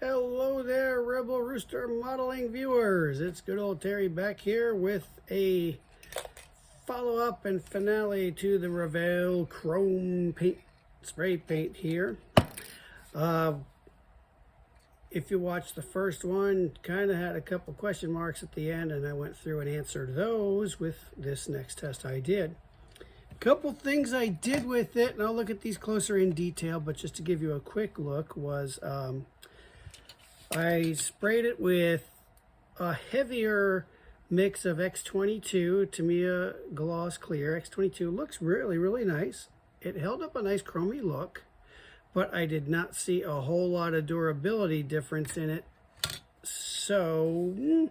Hello there, Rebel Rooster modeling viewers. It's good old Terry back here with a follow-up and finale to the Revell Chrome spray paint here. If you watched the first one, kind of had a couple question marks at the end, and I went through and answered those with this next test I did. A couple things I did with it, and I'll look at these closer in detail, but just to give you a quick look, was I sprayed it with a heavier mix of X22 Tamiya Gloss Clear. X22 looks really, really nice. It held up a nice chromy look, but I did not see a whole lot of durability difference in it. So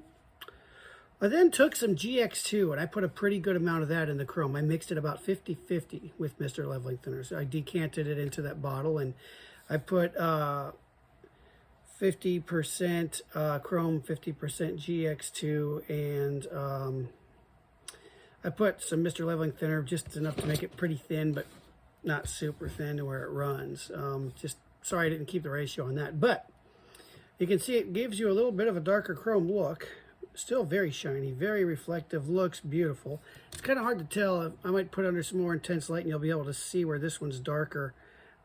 I then took some GX2 and I put a pretty good amount of that in the chrome. I mixed it about 50-50 with Mr. Leveling Thinner. So I decanted it into that bottle and I put 50% chrome, 50% GX2, and I put some Mr. Leveling Thinner, just enough to make it pretty thin, but not super thin to where it runs. Just sorry I didn't keep the ratio on that, but you can see it gives you a little bit of a darker chrome look. Still very shiny, very reflective, looks beautiful. It's kind of hard to tell. I might put under some more intense light and you'll be able to see where this one's darker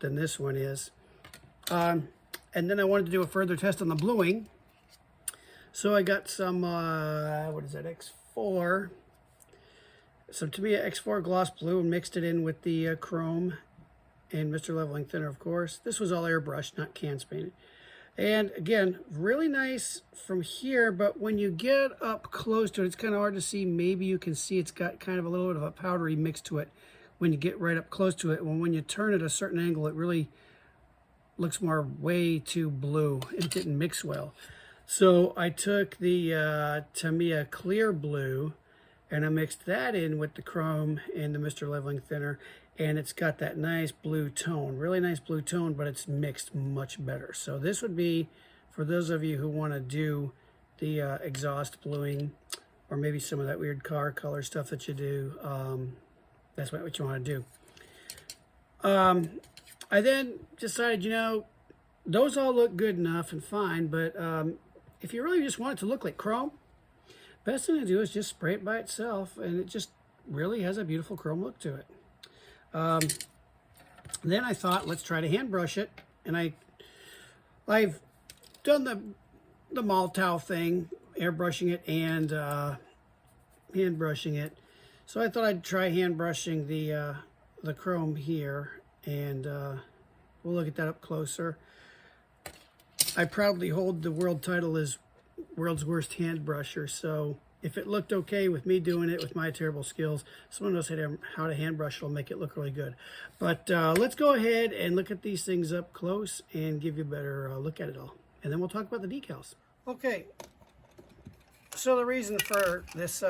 than this one is. And then I wanted to do a further test on the bluing. So I got some, what is that, X4. Some Tamiya X4 Gloss Blue and mixed it in with the chrome and Mr. Leveling Thinner, of course. This was all airbrushed, not can painted. And again, really nice from here, but when you get up close to it, it's kind of hard to see. Maybe you can see it's got kind of a little bit of a powdery mix to it when you get right up close to it. When you turn it a certain angle, it really looks more way too blue. It didn't mix well. So I took the Tamiya Clear Blue and I mixed that in with the chrome and the Mr. Leveling Thinner, and it's got that nice blue tone, really nice blue tone, but it's mixed much better. So this would be for those of you who want to do the exhaust bluing, or maybe some of that weird car color stuff that you do. That's what you want to do. I then decided, you know, those all look good enough and fine, but if you really just want it to look like chrome, best thing to do is just spray it by itself, and it just really has a beautiful chrome look to it. Then I thought, let's try to hand brush it, and I've done the mall towel thing, airbrushing it and hand brushing it. So I thought I'd try hand brushing the chrome here, and we'll look at that up closer. I proudly hold the world title as world's worst hand brusher, so if it looked okay with me doing it with my terrible skills, someone knows how to hand brush, it'll make it look really good. But let's go ahead and look at these things up close and give you a better look at it all, and then we'll talk about the decals. Okay, so the reason for this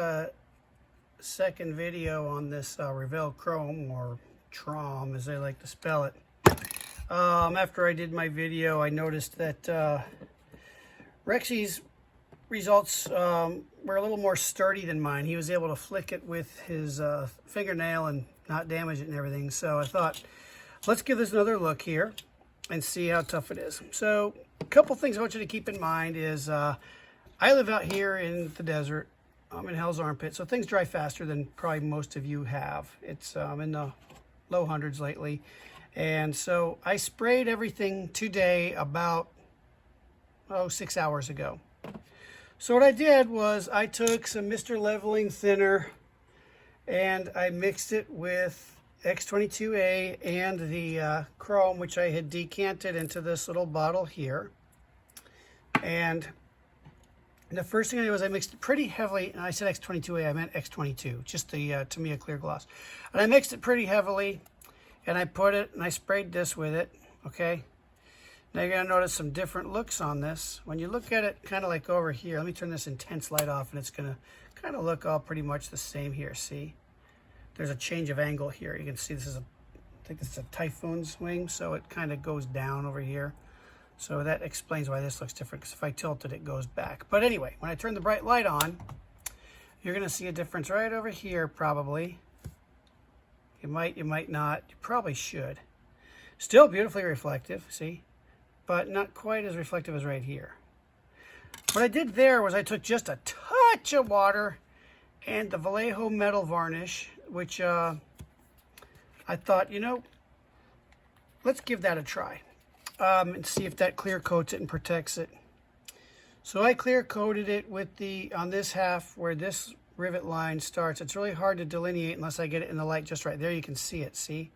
second video on this Revell Chrome, or Trom as they like to spell it. After I did my video, I noticed that Rexy's results were a little more sturdy than mine. He was able to flick it with his fingernail and not damage it and everything. So I thought, let's give this another look here and see how tough it is. So a couple things I want you to keep in mind is I live out here in the desert. I'm in Hell's Armpit, so things dry faster than probably most of you have. It's in the low hundreds lately. And so I sprayed everything today about 6 hours ago. So what I did was I took some Mr. Leveling Thinner and I mixed it with X22A and the chrome, which I had decanted into this little bottle here. And the first thing I did was I mixed it pretty heavily, and I said X22A, I meant X22, just the Tamiya Clear Gloss. And I mixed it pretty heavily, and I put it, and I sprayed this with it, okay? Now you're gonna notice some different looks on this. When you look at it kind of like over here, let me turn this intense light off, and it's gonna kind of look all pretty much the same here, see? There's a change of angle here. You can see this is I think this is a Typhoon's wing, so it kind of goes down over here. So that explains why this looks different, because if I tilt it, it goes back. But anyway, when I turn the bright light on, you're gonna see a difference right over here probably. You might not, you probably should. Still beautifully reflective, see? but not quite as reflective as right here. What I did there was I took just a touch of water and the Vallejo metal varnish, which I thought, you know, let's give that a try and see if that clear coats it and protects it. So I clear coated it with on this half where this rivet line starts. It's really hard to delineate unless I get it in the light just right. There you can see it, see?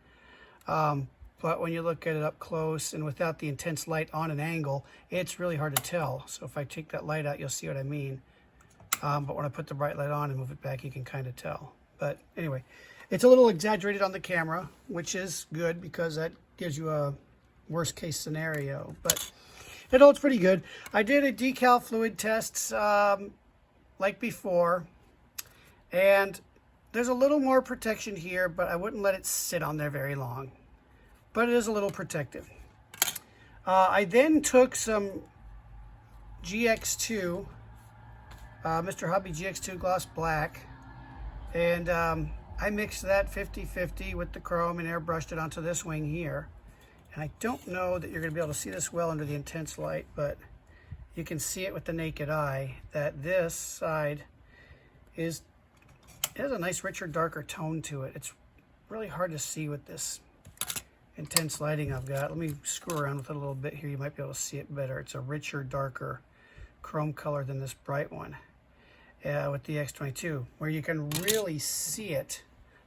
But when you look at it up close and without the intense light on an angle, it's really hard to tell. So if I take that light out, you'll see what I mean. But when I put the bright light on and move it back, you can kind of tell. But anyway, it's a little exaggerated on the camera, which is good because that gives you a worst case scenario. But it holds pretty good. I did a decal fluid test like before. And there's a little more protection here, but I wouldn't let it sit on there very long. But it is a little protective. I then took some GX2, Mr. Hobby GX2 Gloss Black, and I mixed that 50-50 with the chrome and airbrushed it onto this wing here. And I don't know that you're going to be able to see this well under the intense light, but you can see it with the naked eye that this side it has a nice richer, darker tone to it. It's really hard to see with this intense lighting I've got. Let me screw around with it a little bit here. You might be able to see it better. It's a richer, darker chrome color than this bright one with the X22, where you can really see it.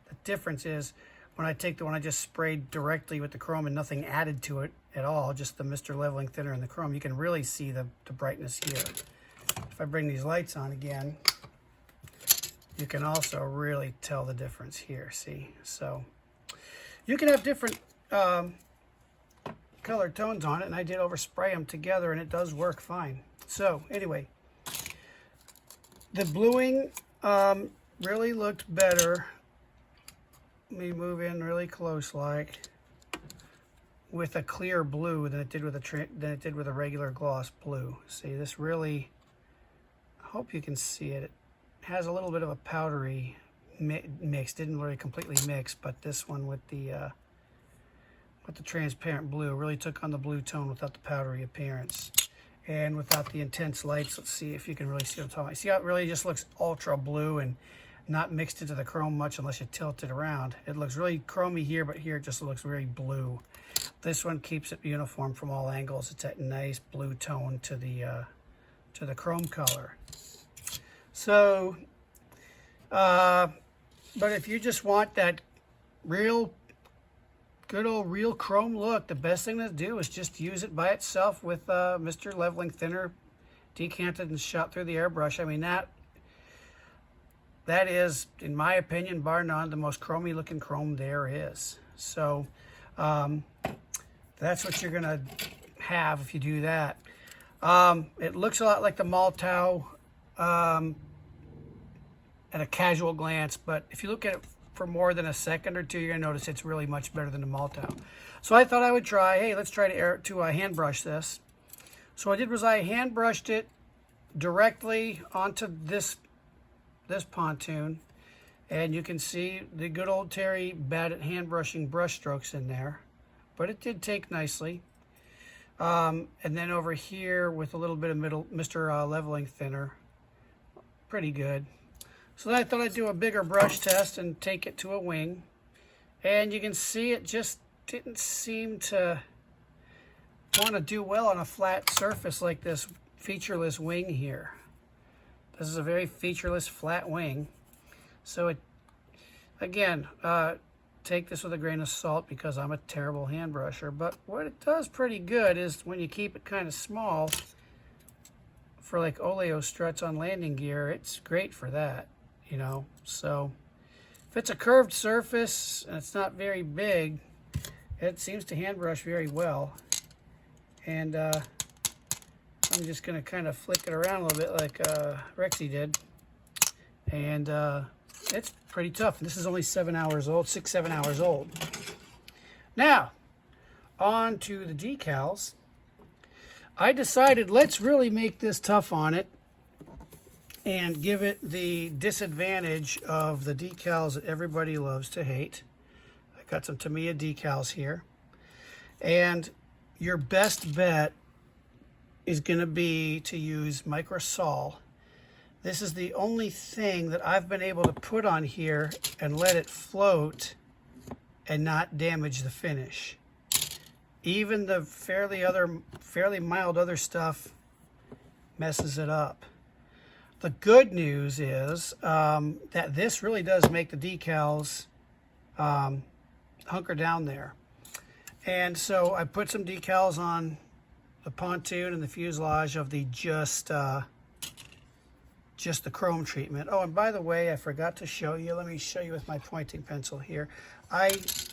The difference is when I take the one I just sprayed directly with the chrome and nothing added to it at all, just the Mr. Leveling Thinner and the chrome, you can really see the brightness here. If I bring these lights on again, you can also really tell the difference here, see? So you can have different color tones on it, and I did overspray them together, and it does work fine. So anyway, the bluing really looked better. Let me move in really close like with a clear blue than it did with a regular gloss blue. See, this really, I hope you can see it. It has a little bit of a powdery mix. Didn't really completely mix, but this one with the transparent blue really took on the blue tone without the powdery appearance and without the intense lights. Let's see if you can really see what I'm talking about. See how it really just looks ultra blue and not mixed into the chrome much unless you tilt it around. It looks really chromy here, but here it just looks very blue. This one keeps it uniform from all angles. It's that nice blue tone to the chrome color. So, but if you just want that good old real chrome look, the best thing to do is just use it by itself with Mr. Leveling Thinner, decanted and shot through the airbrush. I mean, that is, in my opinion, bar none, the most chromy looking chrome there is. So that's what you're gonna have if you do that. It looks a lot like the Maltau at a casual glance, but if you look at it for more than a second or two, you're gonna notice it's really much better than the Maltau. So I thought I would try, hey, let's try to hand brush this. So what I did was I hand brushed it directly onto this pontoon, and you can see the good old Terry bad at hand brushing brush strokes in there, but it did take nicely. And then over here with a little bit of Mr. Leveling Thinner, pretty good. So then I thought I'd do a bigger brush test and take it to a wing, and you can see it just didn't seem to want to do well on a flat surface like this featureless wing here. This is a very featureless flat wing. So it, again, take this with a grain of salt because I'm a terrible hand brusher. But what it does pretty good is when you keep it kind of small for like oleo struts on landing gear, it's great for that, you know. So if it's a curved surface and it's not very big, it seems to hand brush very well. And I'm just going to kind of flick it around a little bit like Rexy did. And it's pretty tough. This is only 7 hours old, 6-7 hours old. Now, on to the decals. I decided let's really make this tough on it and give it the disadvantage of the decals that everybody loves to hate. I got some Tamiya decals here. And your best bet is going to be to use microsol. This is the only thing that I've been able to put on here and let it float and not damage the finish. Even the fairly mild other stuff messes it up. The good news is that this really does make the decals hunker down there. And so I put some decals on the pontoon and the fuselage of the just the chrome treatment. Oh, and by the way, I forgot to show you. Let me show you with my pointing pencil here. I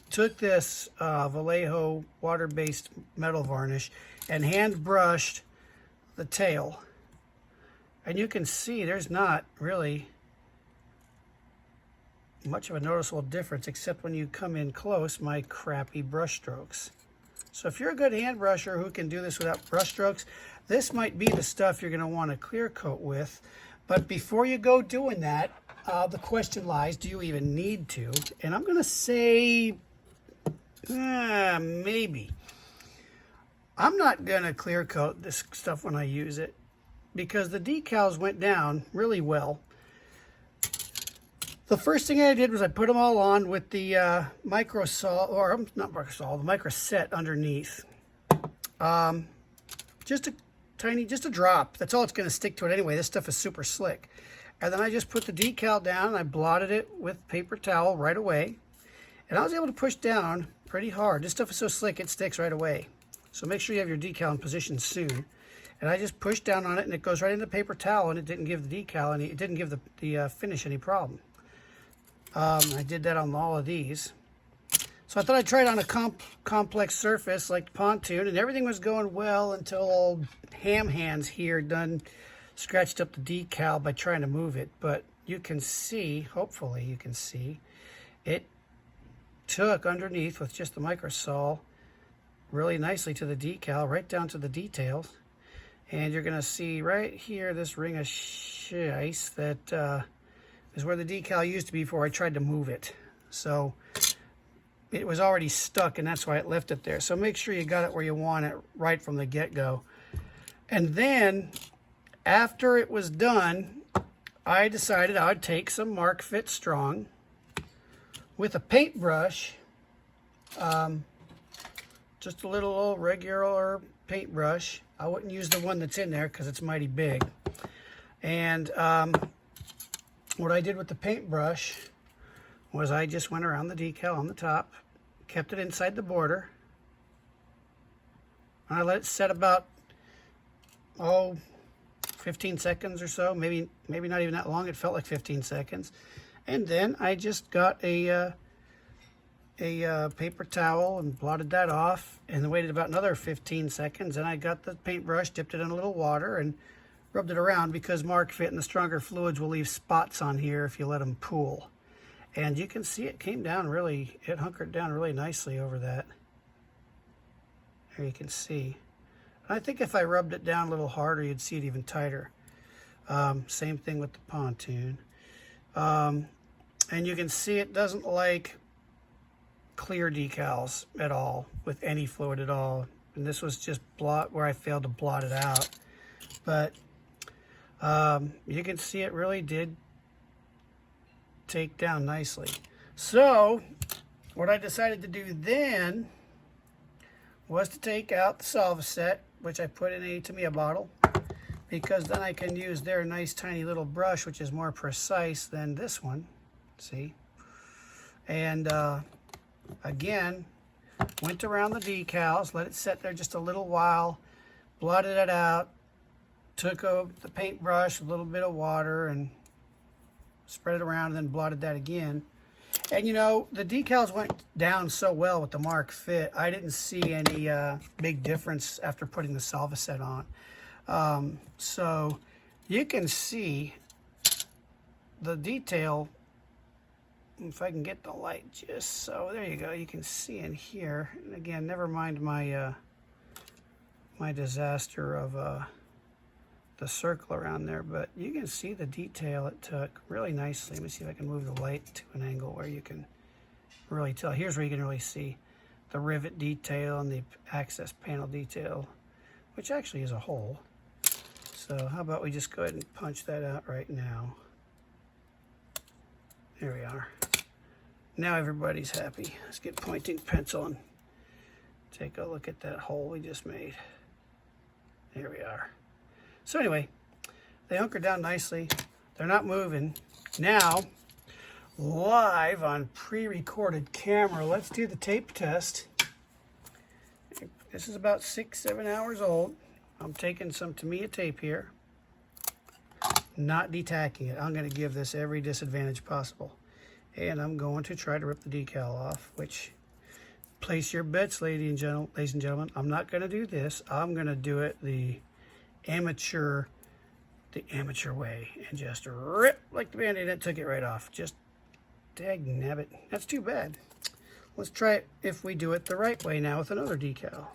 took this Vallejo water-based metal varnish and hand brushed the tail. And you can see there's not really much of a noticeable difference, except when you come in close, my crappy brush strokes. So if you're a good hand brusher who can do this without brush strokes, this might be the stuff you're going to want to clear coat with. But before you go doing that, the question lies, do you even need to? And I'm going to say, maybe. I'm not going to clear coat this stuff when I use it, because the decals went down really well. The first thing I did was I put them all on with the microsol, or not microsol, the microset underneath. Just a drop. That's all it's going to stick to it anyway. This stuff is super slick. And then I just put the decal down and I blotted it with paper towel right away. And I was able to push down pretty hard. This stuff is so slick it sticks right away. So make sure you have your decal in position soon. And I just pushed down on it and it goes right into the paper towel, and it didn't give the decal any, it didn't give the finish any problem. I did that on all of these. So I thought I'd try it on a complex surface like the pontoon, and everything was going well until old ham hands here done scratched up the decal by trying to move it. But you can see, hopefully you can see, it took underneath with just the microsol really nicely to the decal, right down to the details. And you're going to see right here this ring of ice that is where the decal used to be before I tried to move it. So it was already stuck, and that's why it left it there. So make sure you got it where you want it right from the get-go. And then after it was done, I decided I would take some Mark Fit Strong with a paintbrush, just a little old regular paintbrush. I wouldn't use the one that's in there because it's mighty big. And what I did with the paintbrush was I just went around the decal on the top, kept it inside the border, and I let it set about 15 seconds or so, maybe not even that long. It felt like 15 seconds. And then I just got a paper towel and blotted that off, and then waited about another 15 seconds, and I got the paintbrush, dipped it in a little water, and rubbed it around, because Mark Fit and the stronger fluids will leave spots on here if you let them pool. And you can see it came down really, it hunkered down really nicely over that. There you can see. I think if I rubbed it down a little harder, you'd see it even tighter. Same thing with the pontoon. And you can see it doesn't like clear decals at all with any fluid at all. And this was just where I failed to blot it out. But you can see it really did take down nicely. So what I decided to do then was to take out the Solvaset, which I put in a Tamiya bottle, because then I can use their nice tiny little brush, which is more precise than this one. See? And again, went around the decals, let it sit there just a little while, blotted it out, took the paintbrush, a little bit of water, and spread it around, and then blotted that again. And you know, the decals went down so well with the Mark Fit, I didn't see any big difference after putting the Solvaset on. So you can see the detail, if I can get the light just so, there you go, you can see in here. And again, never mind my my disaster of the circle around there, but you can see the detail it took really nicely. Let me see if I can move the light to an angle where you can really tell. Here's where you can really see the rivet detail and the access panel detail, which actually is a hole. So how about we just go ahead and punch that out right now. There we are. Now everybody's happy. Let's get pointing pencil and take a look at that hole we just made. There we are. So anyway, they hunker down nicely. They're not moving. Now, live on pre-recorded camera, let's do the tape test. This is about 6-7 hours old. I'm taking some Tamiya tape here, not detacking it. I'm going to give this every disadvantage possible. And I'm going to try to rip the decal off, which, place your bets, ladies and gentlemen. I'm not going to do this. I'm going to do it the amateur way and just rip like the Band-Aid. That took it right off. Just dagnabbit. That's too bad. Let's try it if we do it the right way now with another decal.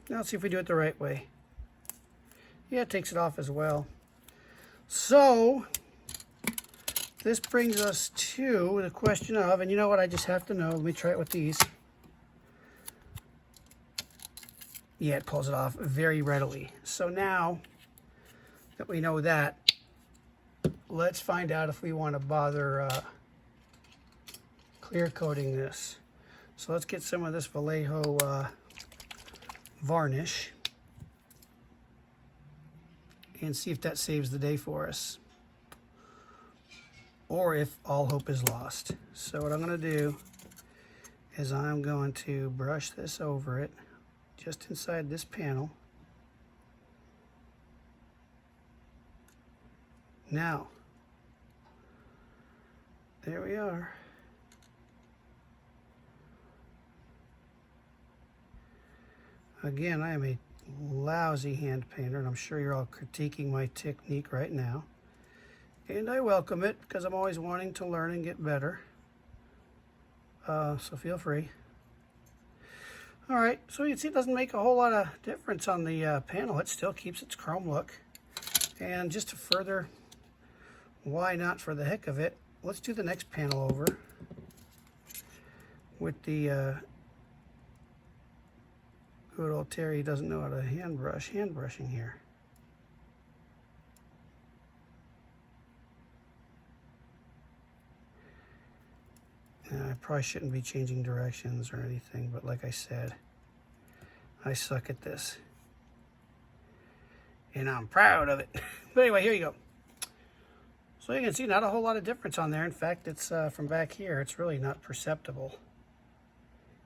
Now let's see if we do it the right way. Yeah, it takes it off as well. So this brings us to the question of, and you know what I just have to know, let me try it with these. Yeah, it pulls it off very readily. So now that we know that, let's find out if we want to bother clear coating this. So let's get some of this Vallejo varnish and see if that saves the day for us, or if all hope is lost. So what I'm going to do is I'm going to brush this over it just inside this panel. Now, there we are. Again, I am a lousy hand painter, and I'm sure you're all critiquing my technique right now. And I welcome it, because I'm always wanting to learn and get better. So feel free. All right, so you can see it doesn't make a whole lot of difference on the panel. It still keeps its chrome look. And just to further, why not for the heck of it, let's do the next panel over with the good old Terry doesn't know how to hand brushing here. I probably shouldn't be changing directions or anything, but like I said, I suck at this. And I'm proud of it. But anyway, here you go. So you can see not a whole lot of difference on there. In fact, it's from back here, it's really not perceptible.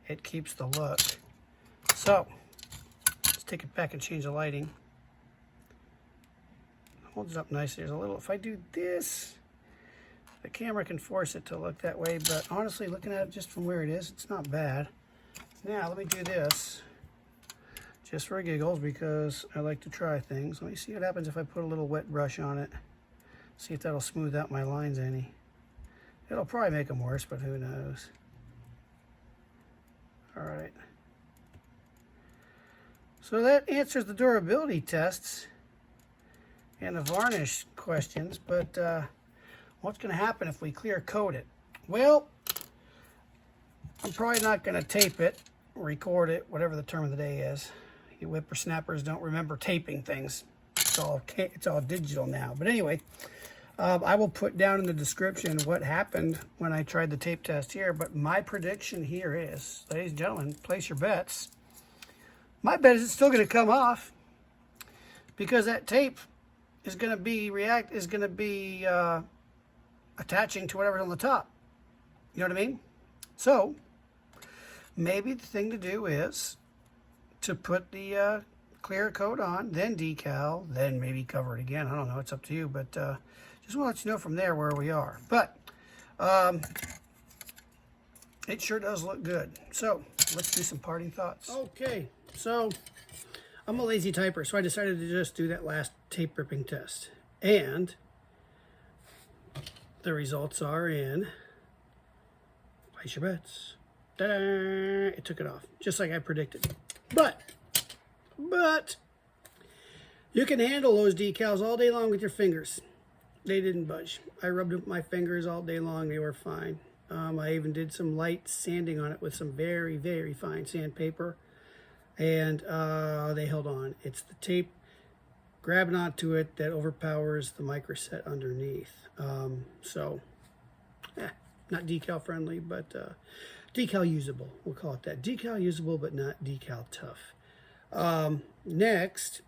It keeps the look. So let's take it back and change the lighting. Holds it up nicely. There's a little, if I do this, the camera can force it to look that way, but honestly, looking at it just from where it is, it's not bad. Now, let me do this just for giggles, because I like to try things. Let me see what happens if I put a little wet brush on it. See if that'll smooth out my lines any. It'll probably make them worse, but who knows. All right. So that answers the durability tests and the varnish questions, but what's going to happen if we clear coat it? Well, I'm probably not going to tape it, record it, whatever the term of the day is. You whippersnappers don't remember taping things. It's all digital now. But anyway, I will put down in the description what happened when I tried the tape test here. But my prediction here is, ladies and gentlemen, place your bets. My bet is it's still going to come off, because that tape is going to be attaching to whatever's on the top. You know what I mean? So maybe the thing to do is to put the clear coat on, then decal, then maybe cover it again. I don't know. It's up to you. But just want to let you know from there where we are. But it sure does look good. So let's do some parting thoughts. Okay. So I'm a lazy typer, so I decided to just do that last tape ripping test. And the results are in. Place your bets. Ta-da! It took it off, just like I predicted. But you can handle those decals all day long with your fingers. They didn't budge. I rubbed it with my fingers all day long. They were fine. I even did some light sanding on it with some very, very fine sandpaper, and they held on. It's the tape grabbing onto it that overpowers the microset underneath. Not decal friendly, but decal usable. We'll call it that. Decal usable, but not decal tough. Next,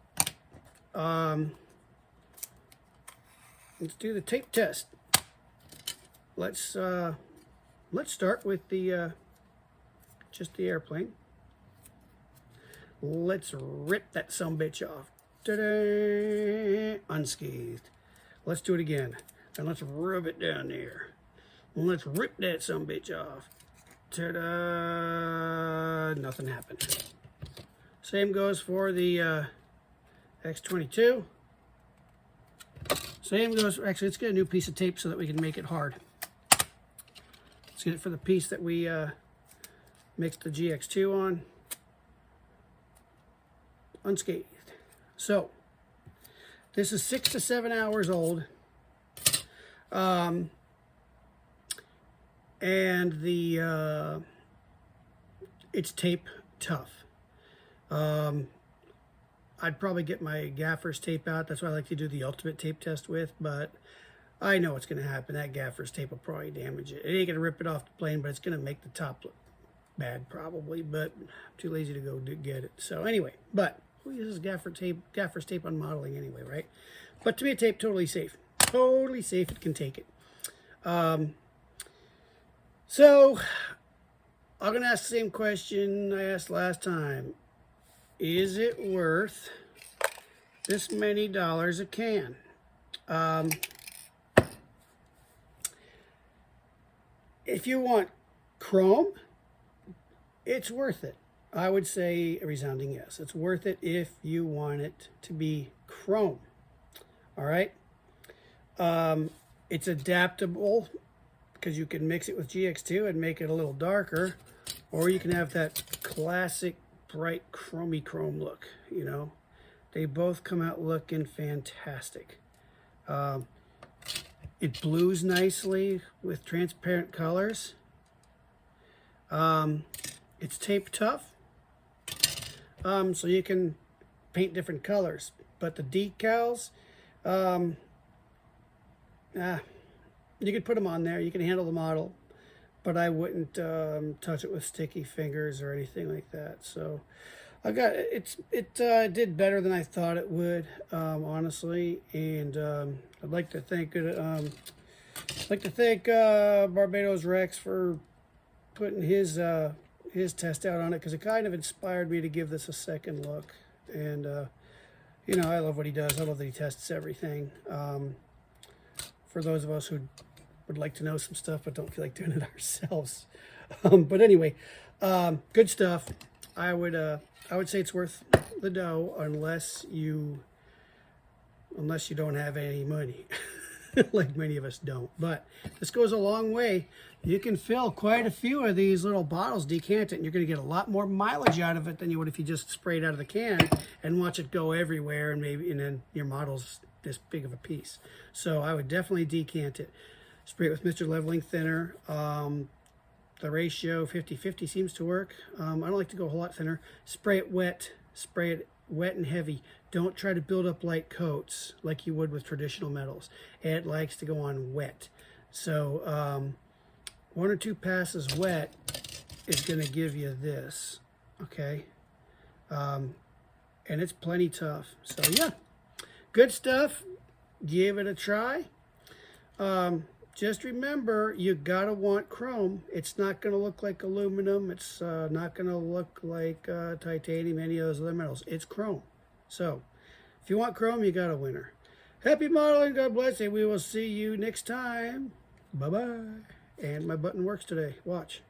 let's do the tape test. Let's start with the just the airplane. Let's rip that sumbitch off. Ta-da! Unscathed. Let's do it again, and let's rub it down there. And let's rip that sumbitch off. Ta-da! Nothing happened. Same goes for the X22. Same goes, actually, let's get a new piece of tape so that we can make it hard. Let's get it for the piece that we mixed the GX2 on. Unscathed. So, this is 6 to 7 hours old. And the it's tape tough. I'd probably get my gaffer's tape out. That's what I like to do the ultimate tape test with, but I know what's going to happen. That gaffer's tape will probably damage it. It ain't going to rip it off the plane, but it's going to make the top look bad probably, but I'm too lazy to go get it. So anyway, but who uses gaffer's tape on modeling anyway, right? But to me, a tape totally safe. Totally safe. It can take it. So I'm going to ask the same question I asked last time. Is it worth this many dollars a can? If you want chrome, it's worth it. I would say a resounding yes. It's worth it if you want it to be chrome. All right? It's adaptable because you can mix it with GX2 and make it a little darker, or you can have that classic bright chromey chrome look. You know, they both come out looking fantastic. It blues nicely with transparent colors. It's tape tough, so you can paint different colors, but the decals, you could put them on there. You can handle the model, but I wouldn't touch it with sticky fingers or anything like that. So I got it did better than I thought it would, honestly. And I'd like to thank Barbados Rex for putting his test out on it, because it kind of inspired me to give this a second look. And you know, I love what he does. I love that he tests everything. For those of us who would like to know some stuff but don't feel like doing it ourselves. But anyway, good stuff. I would say it's worth the dough unless you don't have any money, like many of us don't. But this goes a long way. You can fill quite a few of these little bottles, decant it, and you're going to get a lot more mileage out of it than you would if you just sprayed out of the can and watch it go everywhere, and then your model's this big of a piece. So I would definitely decant it. Spray it with Mr. Leveling Thinner. The ratio 50-50 seems to work. I don't like to go a whole lot thinner. Spray it wet. Spray it wet and heavy. Don't try to build up light coats like you would with traditional metals. It likes to go on wet. So 1 or 2 passes wet is going to give you this. Okay. And it's plenty tough. So yeah, good stuff. Give it a try. Just remember, you gotta want chrome. It's not gonna look like aluminum. It's not gonna look like titanium, any of those other metals. It's chrome. So, if you want chrome, you got a winner. Happy modeling, God bless you. We will see you next time. Bye-bye. And my button works today. Watch.